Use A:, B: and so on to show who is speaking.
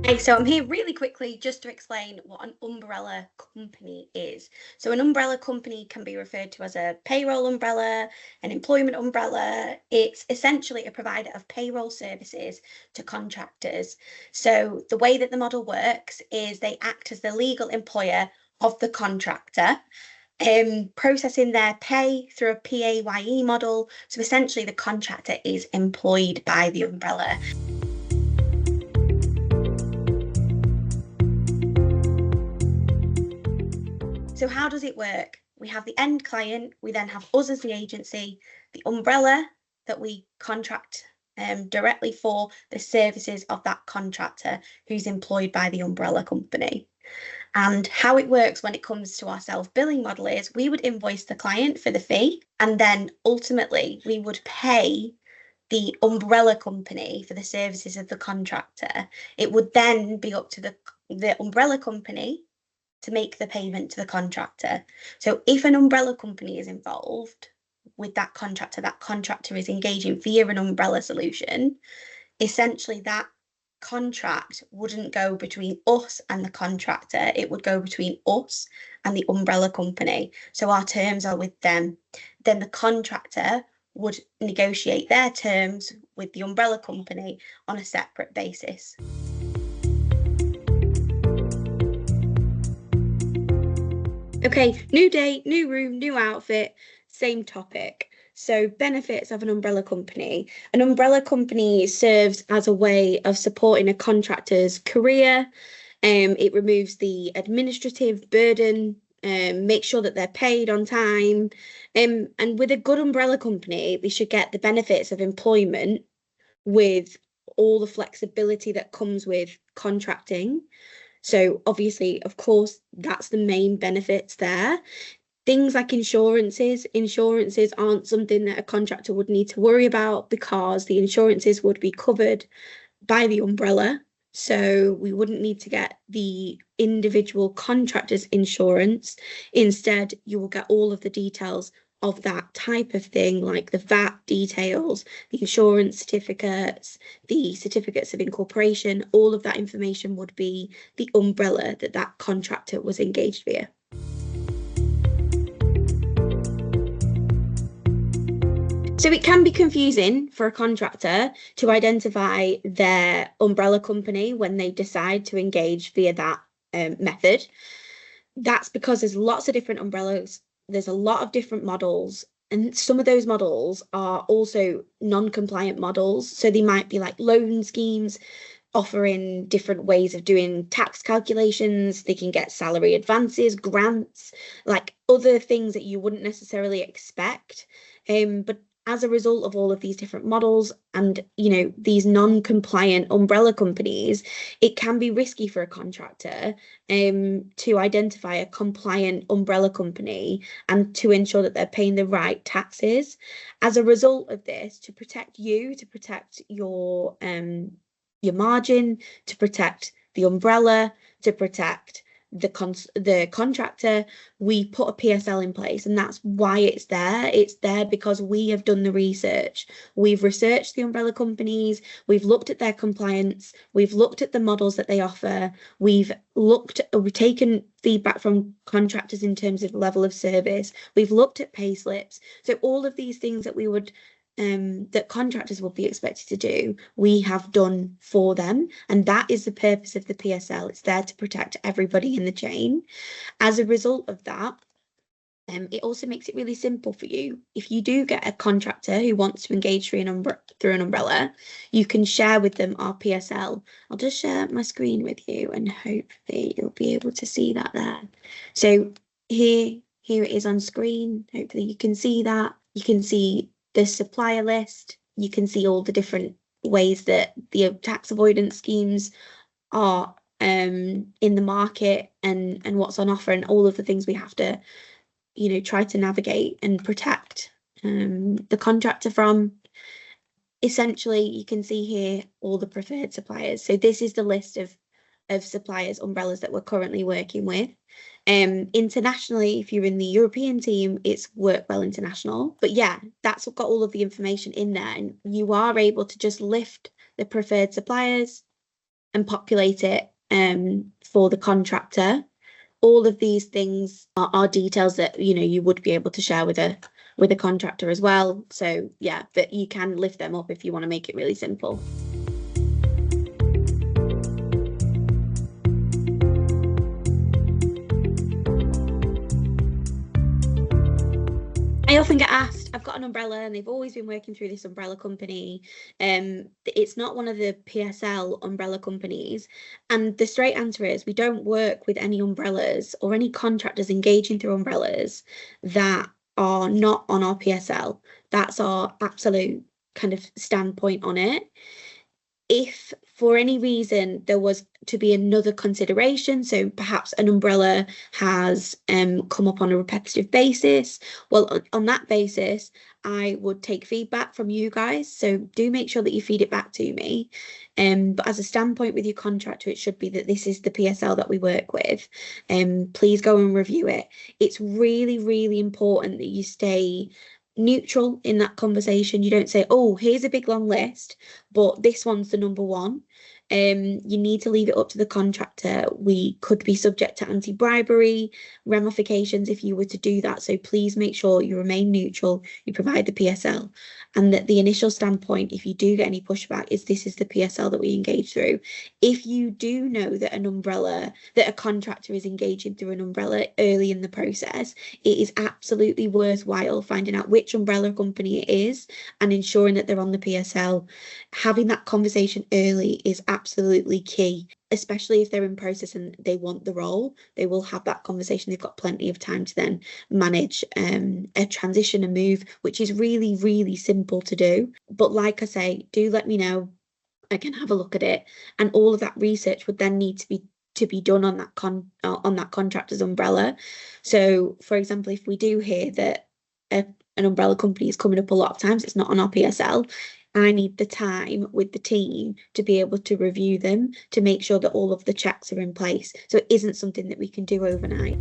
A: Okay, so I'm here really quickly just to explain what an umbrella company is. So an umbrella company can be referred to as a payroll umbrella, an employment umbrella. It's essentially a provider of payroll services to contractors. So the way that the model works is they act as the legal employer of the contractor, processing their pay through a PAYE model. So essentially the contractor is employed by the umbrella. So how does it work? We have the end client, we then have us as the agency, the umbrella that we contract directly for the services of that contractor who's employed by the umbrella company. And how it works when it comes to our self-billing model is we would invoice the client for the fee, and then ultimately we would pay the umbrella company for the services of the contractor. It would then be up to the umbrella company to make the payment to the contractor. So if an umbrella company is involved with that contractor is engaging via an umbrella solution, essentially that contract wouldn't go between us and the contractor, it would go between us and the umbrella company. So our terms are with them. Then the contractor would negotiate their terms with the umbrella company on a separate basis. Okay, new day, new room, new outfit, same topic. So benefits of an umbrella company. An umbrella company serves as a way of supporting a contractor's career. It removes the administrative burden, make sure that they're paid on time. And with a good umbrella company, they should get the benefits of employment with all the flexibility that comes with contracting. So obviously, of course, that's the main benefits there. Things like insurances aren't something that a contractor would need to worry about because the insurances would be covered by the umbrella. So we wouldn't need to get the individual contractor's insurance. Instead, you will get all of the details of that type of thing, like the VAT details, the insurance certificates, the certificates of incorporation. All of that information would be the umbrella that contractor was engaged via. So it can be confusing for a contractor to identify their umbrella company when they decide to engage via that method. That's because there's lots of different umbrellas, there's a lot of different models, and some of those models are also non-compliant models. So they might be like loan schemes offering different ways of doing tax calculations. They can get salary advances, grants, like other things that you wouldn't necessarily expect. But as a result of all of these different models and, you know, these non-compliant umbrella companies, it can be risky for a contractor to identify a compliant umbrella company and to ensure that they're paying the right taxes. As a result of this, to protect you, to protect your margin, to protect the umbrella, to protect the contractor, we put a PSL in place, and that's why it's there. It's there because we have done the research. We've researched the umbrella companies, we've looked at their compliance, we've looked at the models that they offer, we've taken feedback from contractors in terms of level of service, we've looked at pay slips. So all of these things that we would that contractors will be expected to do, we have done for them. And that is the purpose of the PSL. It's there to protect everybody in the chain. As a result of that, it also makes it really simple for you. If you do get a contractor who wants to engage through an umbrella, you can share with them our PSL. I'll just share my screen with you and hopefully you'll be able to see that there. So here it is on screen. Hopefully you can see that. You can see the supplier list. You can see all the different ways that the tax avoidance schemes are in the market and what's on offer and all of the things we have to, you know, try to navigate and protect the contractor from. Essentially, you can see here all the preferred suppliers. So this is the list of suppliers, umbrellas that we're currently working with. Internationally, if you're in the European team, it's Workwell International. But yeah, that's got all of the information in there, and you are able to just lift the preferred suppliers and populate it for the contractor. All of these things are details that you would be able to share with a contractor as well. So yeah, but you can lift them up if you want to make it really simple. I often get asked, I've got an umbrella and they've always been working through this umbrella company. It's not one of the PSL umbrella companies. And the straight answer is we don't work with any umbrellas or any contractors engaging through umbrellas that are not on our PSL. That's our absolute kind of standpoint on it. If for any reason there was to be another consideration, so perhaps an umbrella has come up on a repetitive basis, well, on that basis, I would take feedback from you guys. So do make sure that you feed it back to me. But as a standpoint with your contractor, it should be that this is the PSL that we work with. Please go and review it. It's really, really important that you stay neutral in that conversation. You don't say, oh, here's a big long list, but this one's the number one. You need to leave it up to the contractor. We could be subject to anti-bribery ramifications if you were to do that. So please make sure you remain neutral, you provide the PSL, and that the initial standpoint, if you do get any pushback, is this is the PSL that we engage through. If you do know that that a contractor is engaging through an umbrella early in the process, it is absolutely worthwhile finding out which umbrella company it is and ensuring that they're on the PSL. Having that conversation early is absolutely key, especially if they're in process and they want the role. They will have that conversation. They've got plenty of time to then manage a transition, a move, which is really, really simple to do. But like I say, do let me know. I can have a look at it, and all of that research would then need to be done on that contractor's umbrella. So, for example, if we do hear that an umbrella company is coming up a lot of times, it's not on our PSL. I need the time with the team to be able to review them to make sure that all of the checks are in place. So it isn't something that we can do overnight.